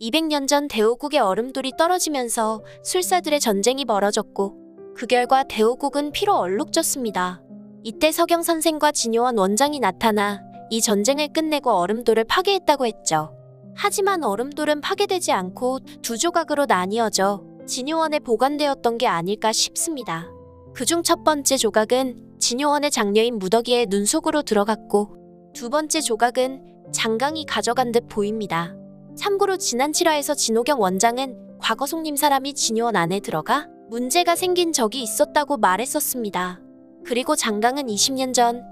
200년 전 대오국의 얼음돌이 떨어지면서 술사들의 전쟁이 벌어졌고 그 결과 대오국은 피로 얼룩졌습니다. 이때 서경 선생과 진요원 원장이 나타나 이 전쟁을 끝내고 얼음돌을 파괴했다고 했죠. 하지만 얼음돌은 파괴되지 않고 두 조각으로 나뉘어져 진요원에 보관되었던 게 아닐까 싶습니다. 그중 첫 번째 조각은 진요원의 장녀인 무더기의 눈 속으로 들어갔고 두 번째 조각은 장강이 가져간 듯 보입니다. 참고로 지난 7화에서 진호경 원장은 과거 속림 사람이 진요원 안에 들어가 문제가 생긴 적이 있었다고 말했었습니다. 그리고 장강은 20년 전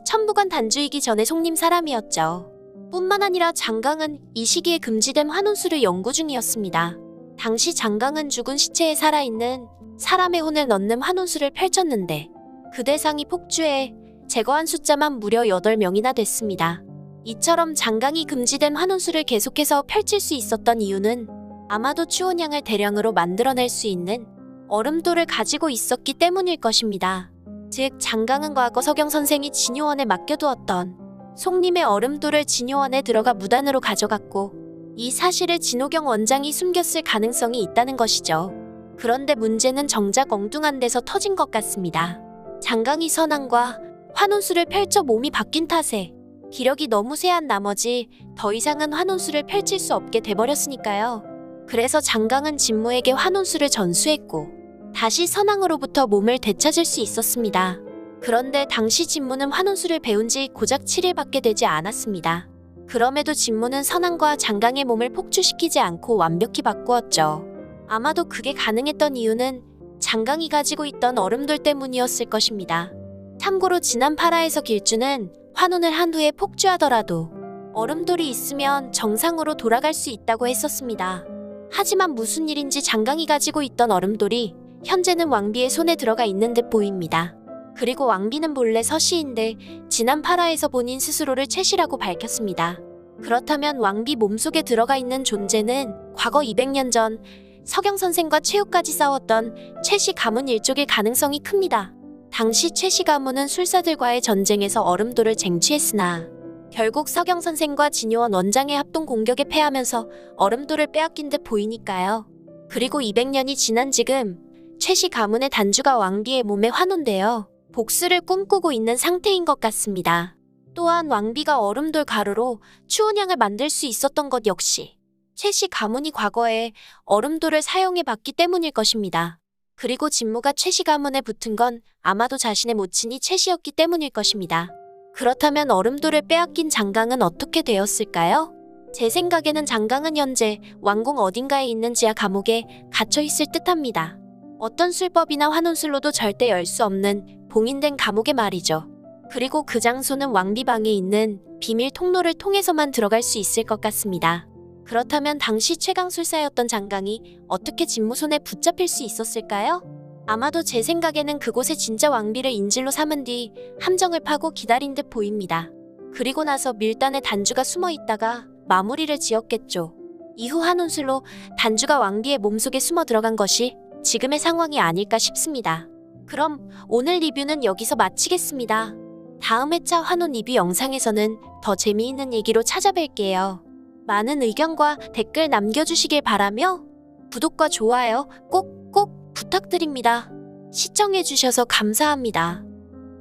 천부관 단주이기 전에 속림 사람이었죠. 뿐만 아니라 장강은 이 시기에 금지된 환혼술을 연구 중이었습니다. 당시 장강은 죽은 시체에 살아있는 사람의 혼을 넣는 환혼술을 펼쳤는데 그 대상이 폭주해 제거한 숫자만 무려 8명이나 됐습니다. 이처럼 장강이 금지된 환혼술을 계속해서 펼칠 수 있었던 이유는 아마도 추온양을 대량으로 만들어낼 수 있는 얼음돌을 가지고 있었기 때문일 것입니다. 즉 장강은 과거 서경 선생이 진요원에 맡겨두었던 속림의 얼음돌을 진요원에 들어가 무단으로 가져갔고 이 사실을 진호경 원장이 숨겼을 가능성이 있다는 것이죠. 그런데 문제는 정작 엉뚱한 데서 터진 것 같습니다. 장강이 선왕과 환혼술을 펼쳐 몸이 바뀐 탓에 기력이 너무 쇠한 나머지 더 이상은 환혼술을 펼칠 수 없게 돼버렸으니까요. 그래서 장강은 진무에게 환혼술을 전수했고 다시 선왕으로부터 몸을 되찾을 수 있었습니다. 그런데 당시 진무는 환혼술을 배운 지 고작 7일밖에 되지 않았습니다. 그럼에도 진무는 선왕과 장강의 몸을 폭주시키지 않고 완벽히 바꾸었죠. 아마도 그게 가능했던 이유는 장강이 가지고 있던 얼음돌 때문이었을 것입니다. 참고로 지난 8화에서 길주는 환혼을 한 후에 폭주하더라도 얼음돌이 있으면 정상으로 돌아갈 수 있다고 했었습니다. 하지만 무슨 일인지 장강이 가지고 있던 얼음돌이 현재는 왕비의 손에 들어가 있는 듯 보입니다. 그리고 왕비는 본래 서씨인데 지난 8화에서 본인 스스로를 최씨라고 밝혔습니다. 그렇다면 왕비 몸속에 들어가 있는 존재는 과거 200년 전 서경 선생과 최후까지 싸웠던 최씨 가문 일족일 가능성이 큽니다. 당시 최씨 가문은 술사들과의 전쟁에서 얼음돌을 쟁취했으나 결국 서경 선생과 진요원 원장의 합동 공격에 패하면서 얼음돌을 빼앗긴 듯 보이니까요. 그리고 200년이 지난 지금 최씨 가문의 단주가 왕비의 몸에 환원되어 복수를 꿈꾸고 있는 상태인 것 같습니다. 또한 왕비가 얼음돌 가루로 추운양을 만들 수 있었던 것 역시 최씨 가문이 과거에 얼음돌을 사용해봤기 때문일 것입니다. 그리고 진무가 최씨 가문에 붙은 건 아마도 자신의 모친이 최씨였기 때문일 것입니다. 그렇다면 얼음돌을 빼앗긴 장강은 어떻게 되었을까요? 제 생각에는 장강은 현재 왕궁 어딘가에 있는 지하 감옥에 갇혀있을 듯합니다. 어떤 술법이나 환혼술로도 절대 열 수 없는 봉인된 감옥에 말이죠. 그리고 그 장소는 왕비방에 있는 비밀 통로를 통해서만 들어갈 수 있을 것 같습니다. 그렇다면 당시 최강술사였던 장강이 어떻게 진무 손에 붙잡힐 수 있었을까요? 아마도 제 생각에는 그곳에 진짜 왕비를 인질로 삼은 뒤 함정을 파고 기다린 듯 보입니다. 그리고 나서 밀단에 단주가 숨어 있다가 마무리를 지었겠죠. 이후 환혼술로 단주가 왕비의 몸속에 숨어 들어간 것이 지금의 상황이 아닐까 싶습니다. 그럼 오늘 리뷰는 여기서 마치겠습니다. 다음 회차 환혼 리뷰 영상에서는 더 재미있는 얘기로 찾아뵐게요. 많은 의견과 댓글 남겨주시길 바라며 구독과 좋아요 꼭 부탁드립니다. 시청해주셔서 감사합니다.